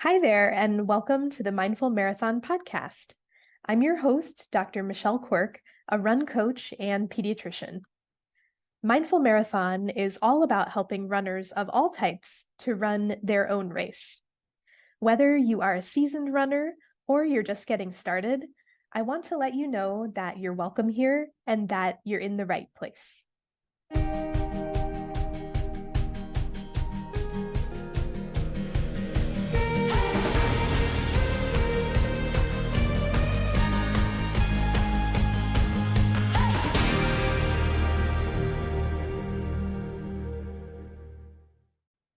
Hi there, and welcome to the Mindful Marathon podcast. I'm your host, Dr. Michelle Quirk, a run coach and pediatrician. Mindful Marathon is all about helping runners of all types to run their own race. Whether you are a seasoned runner or you're just getting started, I want to let you know that you're welcome here and that you're in the right place.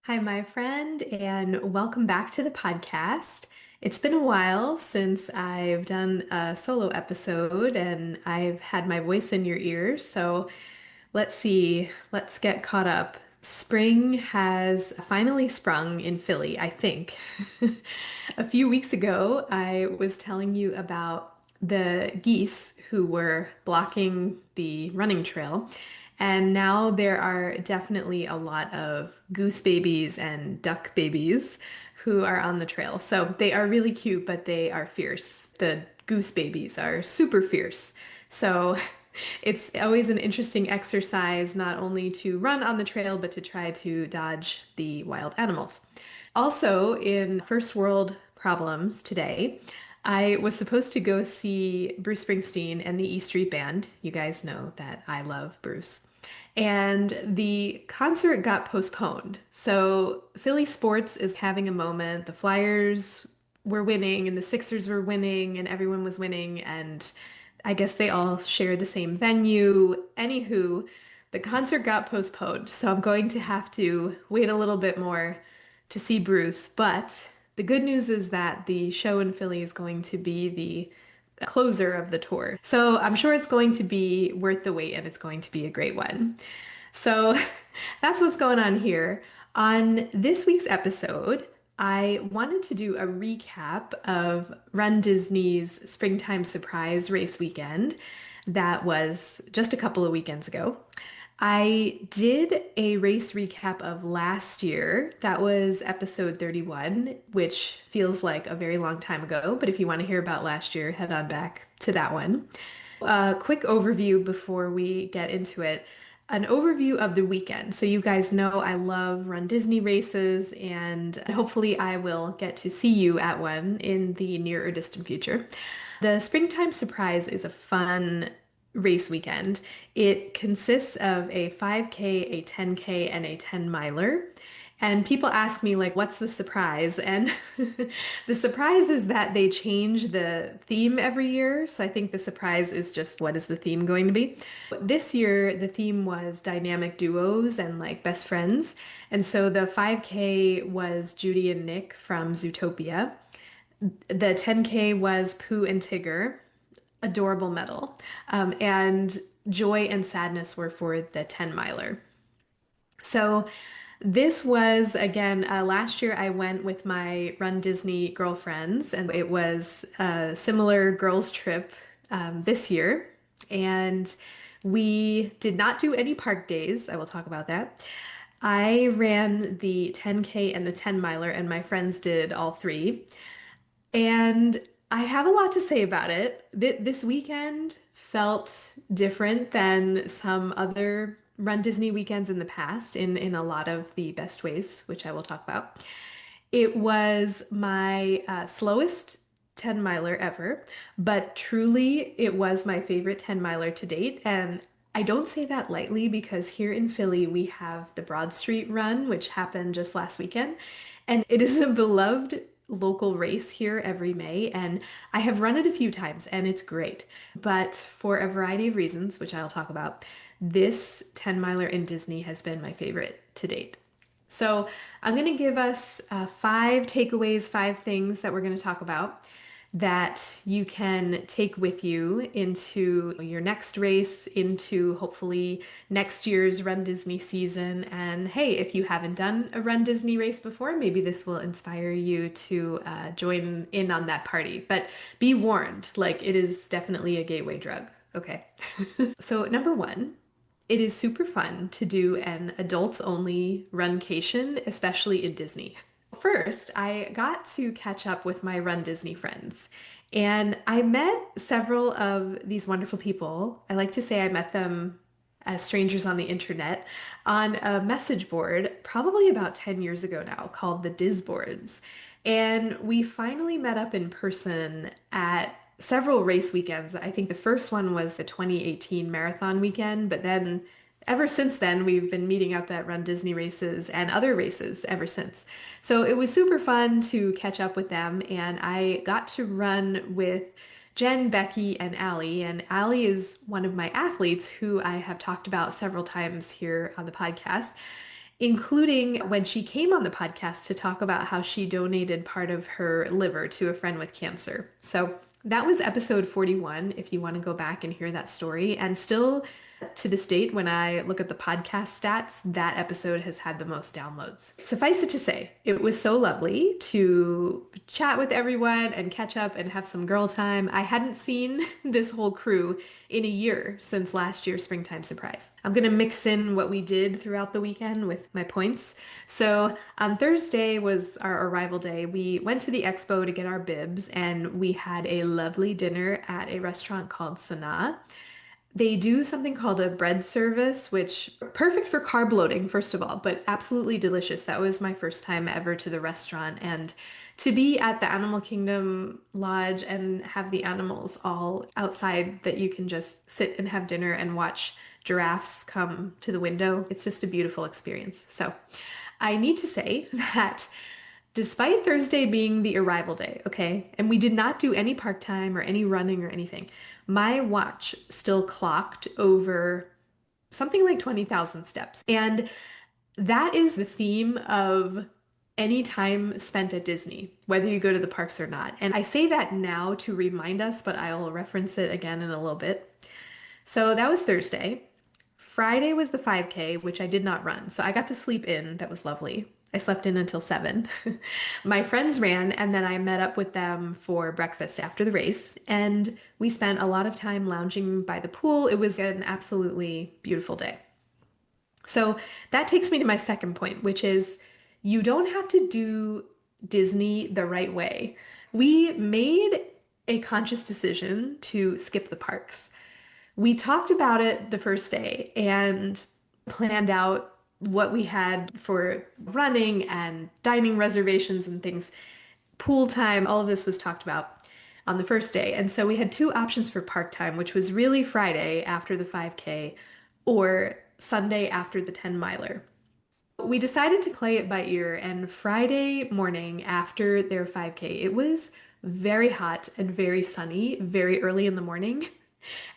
Hi, my friend, and welcome back to the podcast. It's been a while since I've done a solo episode and I've had my voice in your ears. So let's see, let's get caught up. Spring has finally sprung in Philly, I think. A few weeks ago, I was telling you about the geese who were blocking the running trail. And now there are definitely a lot of goose babies and duck babies who are on the trail. So they are really cute, but they are fierce. The goose babies are super fierce. So it's always an interesting exercise, not only to run on the trail, but to try to dodge the wild animals. Also, in First World Problems today, I was supposed to go see Bruce Springsteen and the E Street Band. You guys know that I love Bruce. And the concert got postponed. So Philly sports is having a moment. The Flyers were winning and the Sixers were winning and everyone was winning. And I guess they all share the same venue. Anywho, the concert got postponed. So I'm going to have to wait a little bit more to see Bruce. But the good news is that the show in Philly is going to be the closer of the tour. So I'm sure it's going to be worth the wait and it's going to be a great one. So that's what's going on here. On this week's episode, I wanted to do a recap of Run Disney's Springtime Surprise Race Weekend that was just a couple of weekends ago. I did a race recap of last year. That was episode 31, which feels like a very long time ago. But if you want to hear about last year, head on back to that one. A quick overview before we get into it. An overview of the weekend. So you guys know I love Run Disney races, and hopefully I will get to see you at one in the near or distant future. The Springtime Surprise is a fun race weekend. It consists of a 5K, a 10K, and a 10 miler. And people ask me, like, what's the surprise? And the surprise is that they change the theme every year. So I think the surprise is just what is the theme going to be? This year, the theme was dynamic duos and like best friends. And so the 5K was Judy and Nick from Zootopia. The 10K was Pooh and Tigger, adorable medal. And joy and sadness were for the 10 miler. So this was again last year I went with my Run Disney girlfriends, and it was a similar girls' trip this year. And we did not do any park days. I will talk about that. I ran the 10K and the 10 miler, and my friends did all three. And I have a lot to say about it. This weekend felt different than some other Run Disney weekends in the past in a lot of the best ways, which I will talk about. It was my slowest 10 miler ever, but truly it was my favorite 10 miler to date. And I don't say that lightly because here in Philly we have the Broad Street Run, which happened just last weekend. And it is a beloved local race here every May. And I have run it a few times and it's great. But for a variety of reasons, which I'll talk about, this 10 miler in Disney has been my favorite to date. So I'm going to give us five takeaways, five things that we're going to talk about that you can take with you into your next race, into hopefully next year's Run Disney season. And hey, if you haven't done a Run Disney race before, maybe this will inspire you to join in on that party. But be warned, like it is definitely a gateway drug. Okay. So number one, it is super fun to do an adults only run-cation, especially in Disney. First, I got to catch up with my Run Disney friends, and I met several of these wonderful people. I like to say I met them as strangers on the internet on a message board probably about 10 years ago now called the Disboards. And we finally met up in person at several race weekends. I think the first one was the 2018 marathon weekend, but then ever since then, we've been meeting up at Run Disney races and other races ever since. So it was super fun to catch up with them, and I got to run with Jen, Becky, and Allie. And Allie is one of my athletes who I have talked about several times here on the podcast, including when she came on the podcast to talk about how she donated part of her liver to a friend with cancer. So that was episode 41, if you want to go back and hear that story. And still to this date, when I look at the podcast stats, that episode has had the most downloads. Suffice it to say, it was so lovely to chat with everyone and catch up and have some girl time. I hadn't seen this whole crew in a year since last year's springtime surprise. I'm going to mix in what we did throughout the weekend with my points. So on Thursday was our arrival day. We went to the expo to get our bibs, and we had a lovely dinner at a restaurant called Sanaa. They do something called a bread service, which perfect for carb loading, first of all, but absolutely delicious. That was my first time ever to the restaurant. And to be at the Animal Kingdom Lodge and have the animals all outside that you can just sit and have dinner and watch giraffes come to the window, it's just a beautiful experience. So I need to say that despite Thursday being the arrival day, okay, and we did not do any park time or any running or anything, my watch still clocked over something like 20,000 steps. And that is the theme of any time spent at Disney, whether you go to the parks or not. And I say that now to remind us, but I'll reference it again in a little bit. So that was Thursday. Friday was the 5K, which I did not run. So I got to sleep in. That was lovely. I slept in until 7. My friends ran, and then I met up with them for breakfast after the race. And we spent a lot of time lounging by the pool. It was an absolutely beautiful day. So that takes me to my second point, which is you don't have to do Disney the right way. We made a conscious decision to skip the parks. We talked about it the first day and planned out what we had for running and dining reservations and things, pool time, all of this was talked about on the first day. And so we had two options for park time, which was really Friday after the 5K or Sunday after the 10 miler. We decided to play it by ear, and Friday morning after their 5K, it was very hot and very sunny, very early in the morning.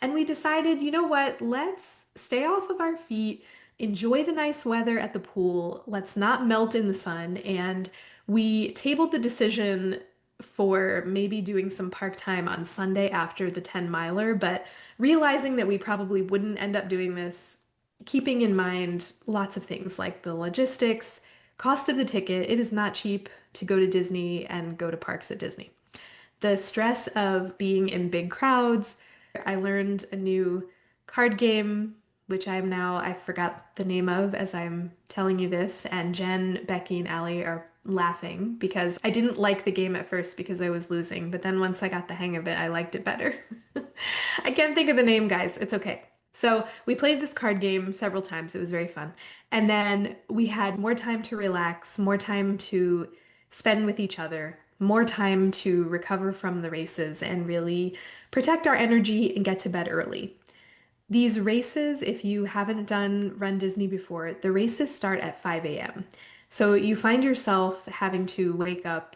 And we decided, you know what, let's stay off of our feet, enjoy the nice weather at the pool, let's not melt in the sun. And we tabled the decision for maybe doing some park time on Sunday after the 10 miler, but realizing that we probably wouldn't end up doing this, keeping in mind lots of things like the logistics, cost of the ticket. It is not cheap to go to Disney and go to parks at Disney. The stress of being in big crowds. I learned a new card game, which I forgot the name of as I'm telling you this, and Jen, Becky, and Allie are laughing because I didn't like the game at first because I was losing, but then once I got the hang of it, I liked it better. I can't think of the name, guys. It's okay. So we played this card game several times. It was very fun. And then we had more time to relax, more time to spend with each other, more time to recover from the races and really protect our energy and get to bed early. These races, if you haven't done Run Disney before, the races start at 5 a.m. So you find yourself having to wake up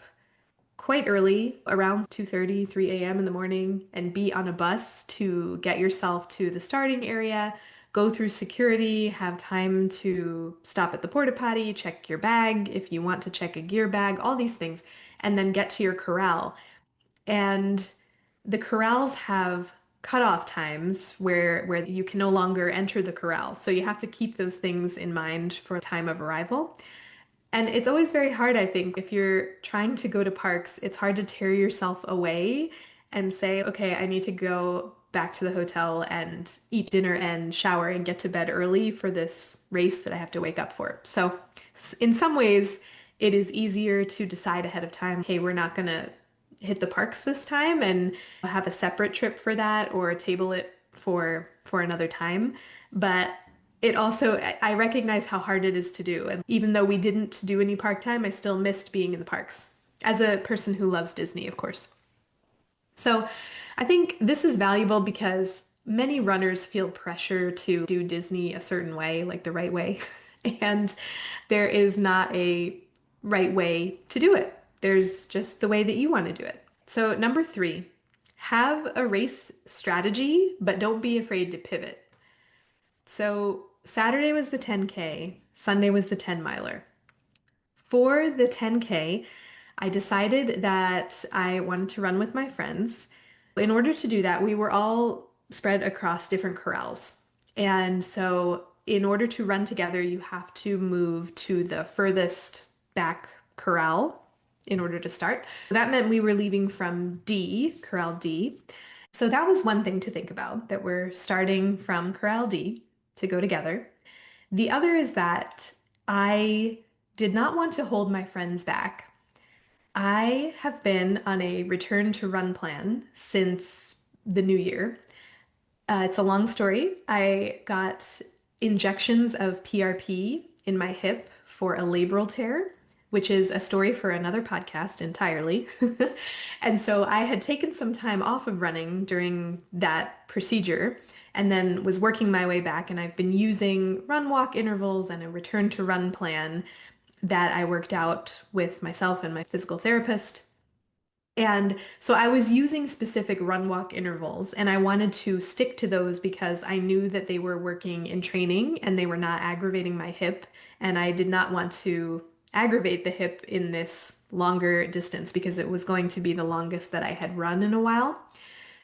quite early, around 2:30, 3 a.m. in the morning, and be on a bus to get yourself to the starting area, go through security, have time to stop at the porta potty, check your bag if you want to check a gear bag, all these things, and then get to your corral. And the corrals have cutoff times where you can no longer enter the corral. So you have to keep those things in mind for time of arrival. And it's always very hard, I think, if you're trying to go to parks, it's hard to tear yourself away and say, okay, I need to go back to the hotel and eat dinner and shower and get to bed early for this race that I have to wake up for. So in some ways, it is easier to decide ahead of time, hey, we're not going to hit the parks this time and have a separate trip for that or table it for another time. But it also, I recognize how hard it is to do. And even though we didn't do any park time, I still missed being in the parks as a person who loves Disney, of course. So I think this is valuable because many runners feel pressure to do Disney a certain way, like the right way. And there is not a right way to do it. There's just the way that you want to do it. So, number three, have a race strategy, but don't be afraid to pivot. So, Saturday was the 10K, Sunday was the 10 miler. For the 10K, I decided that I wanted to run with my friends. In order to do that, we were all spread across different corrals. And so, in order to run together, you have to move to the furthest back corral in order to start. That meant we were leaving from D, Corral D. So, that was one thing to think about, that we're starting from Corral D to go together. The other is that I did not want to hold my friends back. I have been on a return to run plan since the new year. It's a long story. I got injections of PRP in my hip for a labral tear, which is a story for another podcast entirely. And so I had taken some time off of running during that procedure and then was working my way back. And I've been using run walk intervals and a return to run plan that I worked out with myself and my physical therapist. And so I was using specific run walk intervals, and I wanted to stick to those because I knew that they were working in training and they were not aggravating my hip. And I did not want to aggravate the hip in this longer distance because it was going to be the longest that I had run in a while.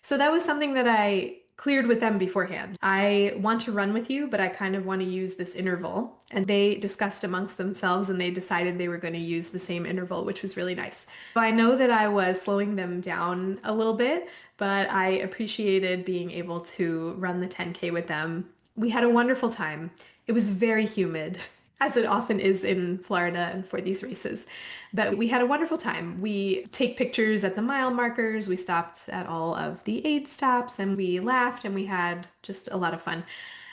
So that was something that I cleared with them beforehand. I want to run with you, but I kind of want to use this interval. And they discussed amongst themselves and they decided they were going to use the same interval, which was really nice. So I know that I was slowing them down a little bit, but I appreciated being able to run the 10K with them. We had a wonderful time. It was very humid, as it often is in Florida and for these races. But we had a wonderful time. We take pictures at the mile markers, we stopped at all of the aid stops, and we laughed and we had just a lot of fun.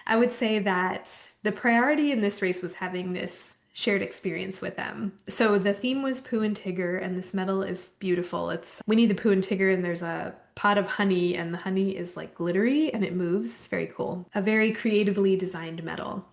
I would say that the priority in this race was having this shared experience with them. So the theme was Pooh and Tigger, and this medal is beautiful. It's Winnie the Pooh and Tigger, and there's a pot of honey, and the honey is like glittery and it moves. It's very cool. A very creatively designed medal.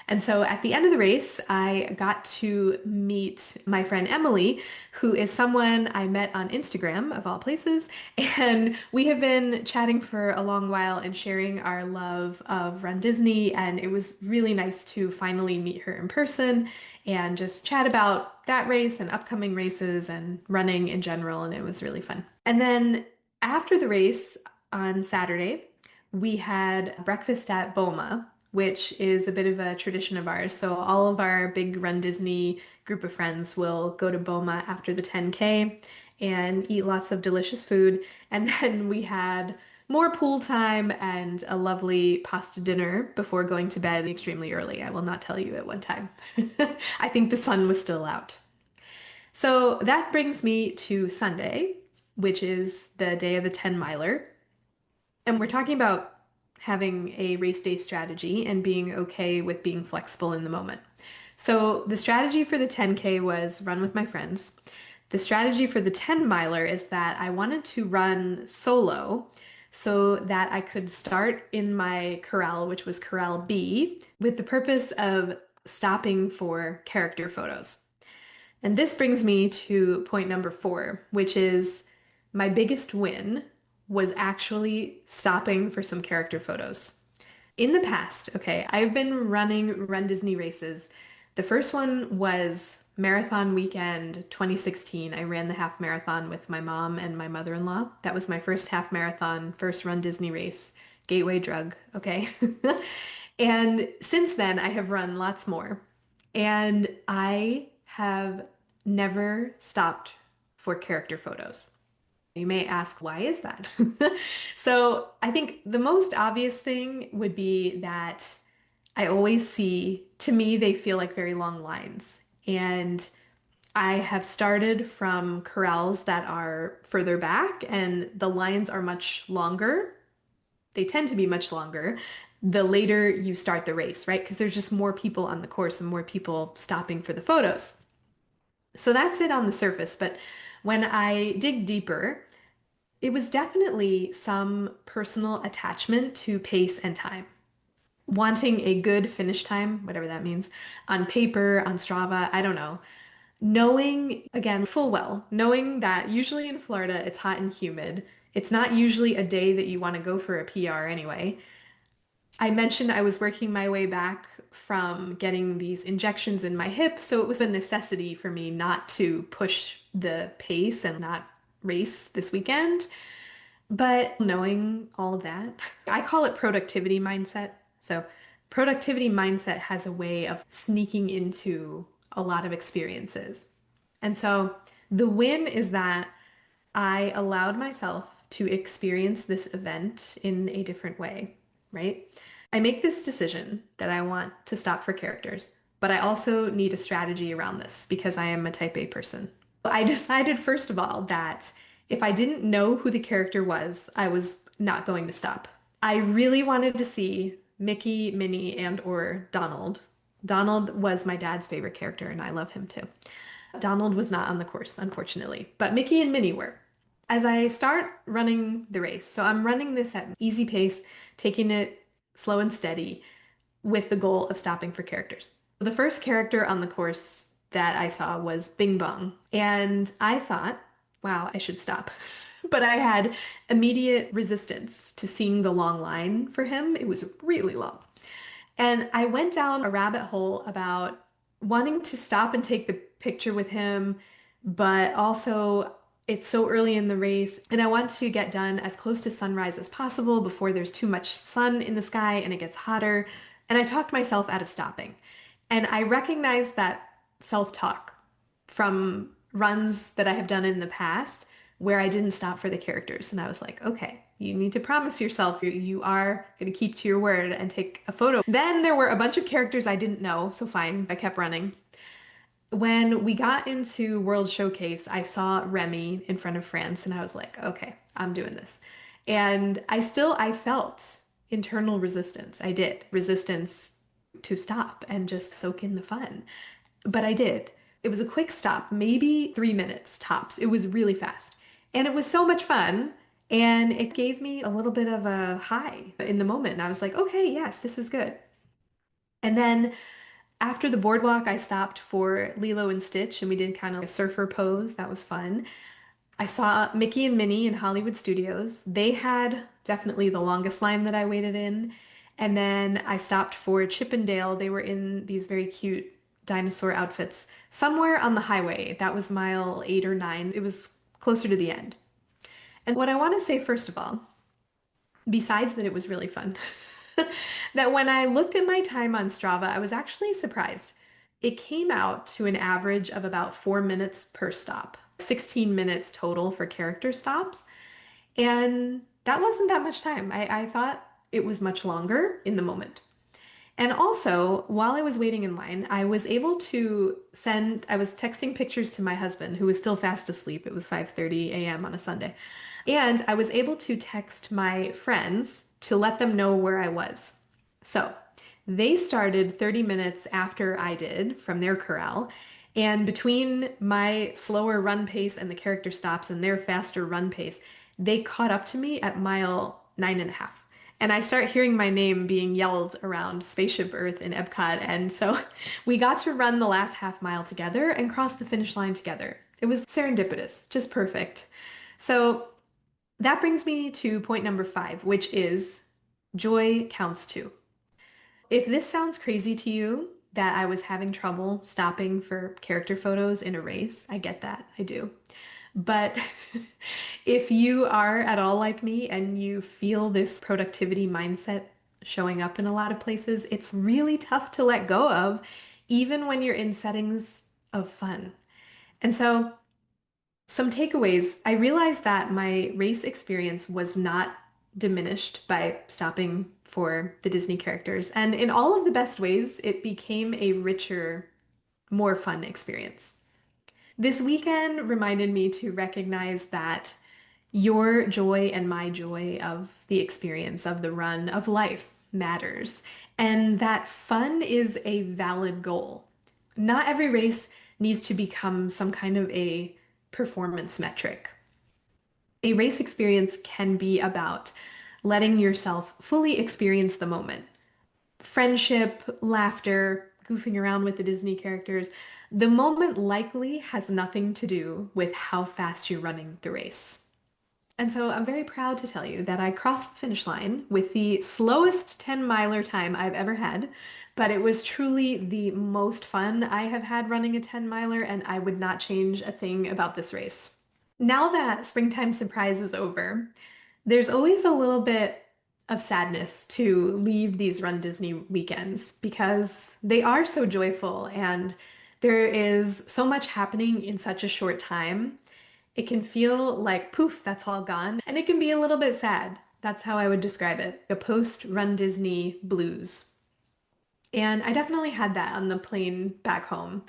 And so at the end of the race, I got to meet my friend Emily, who is someone I met on Instagram, of all places. And we have been chatting for a long while and sharing our love of Run Disney. And it was really nice to finally meet her in person and just chat about that race and upcoming races and running in general. And it was really fun. And then after the race on Saturday, we had breakfast at Boma, which is a bit of a tradition of ours. So all of our big Run Disney group of friends will go to Boma after the 10K and eat lots of delicious food. And then we had more pool time and a lovely pasta dinner before going to bed extremely early. I will not tell you at what time. I think the sun was still out. So that brings me to Sunday, which is the day of the 10 miler. And we're talking about having a race day strategy and being okay with being flexible in the moment. So the strategy for the 10K was run with my friends. The strategy for the 10 miler is that I wanted to run solo so that I could start in my corral, which was Corral B, with the purpose of stopping for character photos. And this brings me to point number 4, which is my biggest win was actually stopping for some character photos. In the past, okay, I've been running Run Disney races. The first one was Marathon Weekend 2016. I ran the half marathon with my mom and my mother-in-law. That was my first half marathon, first Run Disney race, gateway drug, okay? And since then, I have run lots more. And I have never stopped for character photos. You may ask, why is that? So I think the most obvious thing would be that I always see, to me, they feel like very long lines. And I have started from corrals that are further back, and the lines are much longer. They tend to be much longer the later you start the race, right? Because there's just more people on the course and more people stopping for the photos. So that's it on the surface. But when I dig deeper, it was definitely some personal attachment to pace and time. Wanting a good finish time, whatever that means, on paper, on Strava, I don't know. Knowing, again, full well, knowing that usually in Florida it's hot and humid. It's not usually a day that you want to go for a PR anyway. I mentioned I was working my way back from getting these injections in my hip, so it was a necessity for me not to push the pace and not race this weekend. But knowing all of that, I call it productivity mindset. So, productivity mindset has a way of sneaking into a lot of experiences. And so, the win is that I allowed myself to experience this event in a different way, right? I make this decision that I want to stop for characters, but I also need a strategy around this because I am a type A person. I decided, first of all, that if I didn't know who the character was, I was not going to stop. I really wanted to see Mickey, Minnie, and or Donald. Donald was my dad's favorite character, and I love him too. Donald was not on the course, unfortunately, but Mickey and Minnie were. As I start running the race, so I'm running this at easy pace, taking it slow and steady with the goal of stopping for characters. The first character on the course that I saw was Bing Bong, and I thought, wow, I should stop. But I had immediate resistance to seeing the long line for him. It was really long. And I went down a rabbit hole about wanting to stop and take the picture with him, but also it's so early in the race, and I want to get done as close to sunrise as possible before there's too much sun in the sky and it gets hotter. And I talked myself out of stopping. And I recognize that self-talk from runs that I have done in the past where I didn't stop for the characters. And I was like, okay, you need to promise yourself you are going to keep to your word and take a photo. Then there were a bunch of characters I didn't know, so fine, I kept running. When we got into World Showcase, I saw Remy in front of France and I was like, okay, I'm doing this. And I felt internal resistance. I did resistance to stop and just soak in the fun. But I did. It was a quick stop, maybe 3 minutes tops. It was really fast. And it was so much fun. And it gave me a little bit of a high in the moment. And I was like, okay, yes, this is good. And then after the boardwalk, I stopped for Lilo and Stitch and we did kind of a surfer pose. That was fun. I saw Mickey and Minnie in Hollywood Studios. They had definitely the longest line that I waited in. And then I stopped for Chip and Dale. They were in these very cute dinosaur outfits somewhere on the highway. That was mile 8 or 9. It was closer to the end. And what I want to say, first of all, besides that it was really fun, that when I looked at my time on Strava, I was actually surprised. It came out to an average of about 4 minutes per stop, 16 minutes total for character stops. And that wasn't that much time. I thought it was much longer in the moment. And also, while I was waiting in line, I was able to I was texting pictures to my husband, who was still fast asleep. It was 5:30 a.m. on a Sunday. And I was able to text my friends to let them know where I was. So they started 30 minutes after I did from their corral. And between my slower run pace and the character stops and their faster run pace, they caught up to me at mile 9.5. And I start hearing my name being yelled around Spaceship Earth in Epcot. And so we got to run the last half mile together and cross the finish line together. It was serendipitous, just perfect. So that brings me to point number 5, which is joy counts too. If this sounds crazy to you, that I was having trouble stopping for character photos in a race, I get that, I do. But if you are at all like me and you feel this productivity mindset showing up in a lot of places, it's really tough to let go of, even when you're in settings of fun. And so, some takeaways. I realized that my race experience was not diminished by stopping for the Disney characters. And in all of the best ways, it became a richer, more fun experience. This weekend reminded me to recognize that your joy and my joy of the experience of the run of life matters, and that fun is a valid goal. Not every race needs to become some kind of a performance metric. A race experience can be about letting yourself fully experience the moment. Friendship, laughter, goofing around with the Disney characters. The moment likely has nothing to do with how fast you're running the race. And so I'm very proud to tell you that I crossed the finish line with the slowest 10 miler time I've ever had, but it was truly the most fun I have had running a 10 miler, and I would not change a thing about this race. Now that springtime surprise is over, there's always a little bit of sadness to leave these Run Disney weekends because they are so joyful and there is so much happening in such a short time. It can feel like poof, that's all gone, and it can be a little bit sad. That's how I would describe it. A post Run Disney blues. And I definitely had that on the plane back home.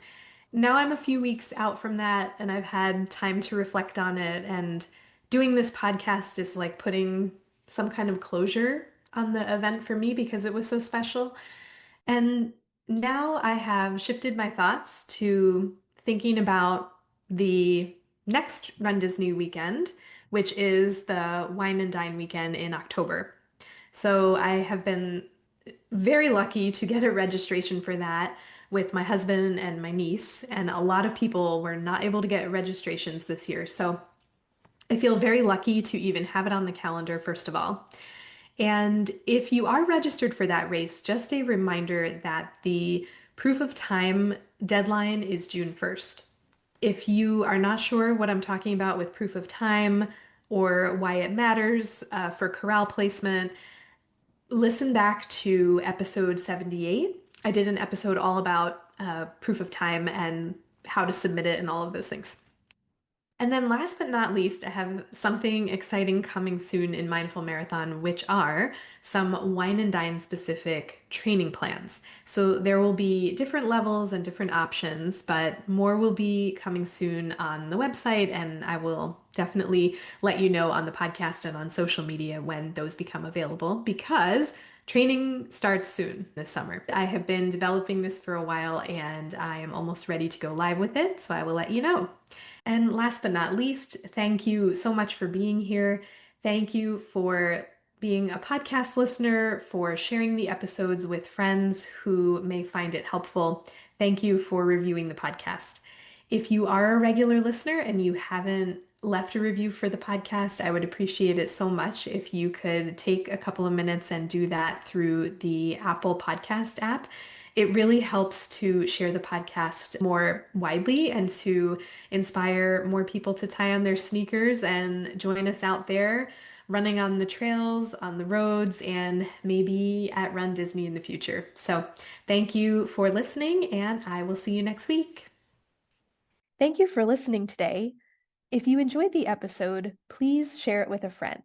Now I'm a few weeks out from that and I've had time to reflect on it. And doing this podcast is like putting some kind of closure on the event for me because it was so special. And now I have shifted my thoughts to thinking about the next Run Disney weekend, which is the Wine and Dine Weekend in October. So I have been very lucky to get a registration for that with my husband and my niece, and a lot of people were not able to get registrations this year. So I feel very lucky to even have it on the calendar, first of all. And if you are registered for that race, just a reminder that the proof of time deadline is June 1st. If you are not sure what I'm talking about with proof of time or why it matters for corral placement, listen back to episode 78. I did an episode all about proof of time and how to submit it and all of those things. And then last but not least, I have something exciting coming soon in Mindful Marathon, which are some wine and dine specific training plans. So there will be different levels and different options, but more will be coming soon on the website, and I will definitely let you know on the podcast and on social media when those become available because training starts soon this summer. I have been developing this for a while and I am almost ready to go live with it, so I will let you know. And last but not least, thank you so much for being here. Thank you for being a podcast listener, for sharing the episodes with friends who may find it helpful. Thank you for reviewing the podcast. If you are a regular listener and you haven't left a review for the podcast, I would appreciate it so much if you could take a couple of minutes and do that through the Apple Podcast app. It really helps to share the podcast more widely and to inspire more people to tie on their sneakers and join us out there running on the trails, on the roads, and maybe at Run Disney in the future. So thank you for listening, and I will see you next week. Thank you for listening today. If you enjoyed the episode, please share it with a friend.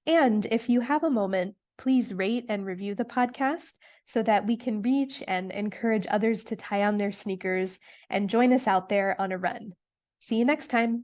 And if you have a moment, please rate and review the podcast so that we can reach and encourage others to tie on their sneakers and join us out there on a run. See you next time.